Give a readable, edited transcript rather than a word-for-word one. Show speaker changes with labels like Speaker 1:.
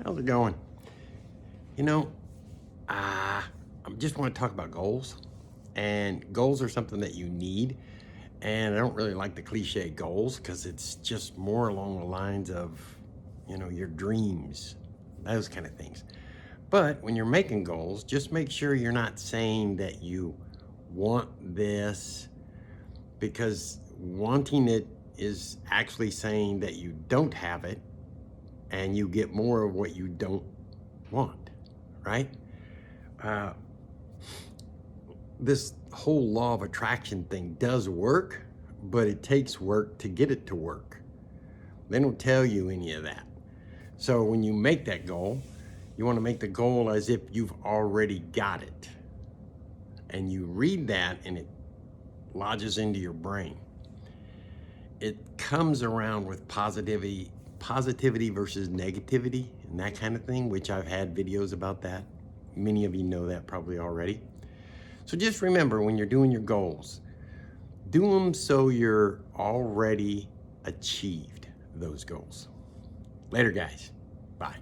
Speaker 1: How's it going? You know, I just want to talk about goals. And goals are something that you need. And I don't really like the cliche goals because it's just more along the lines of, your dreams, those kind of things. But when you're making goals, just make sure you're not saying that you want this, because wanting it is actually saying that you don't have it and you get more of what you don't want, right? Uh, this whole law of attraction thing does work, but it takes work to get it to work. They don't tell you any of that. So when you make that goal, you want to make the goal as if you've already got it. And you read that and it lodges into your brain. It comes around with positivity versus negativity and that kind of thing, which I've had videos about that. Many of you know that probably already. So just remember, when you're doing your goals, do them so you're already achieved those goals. Later, guys. Bye.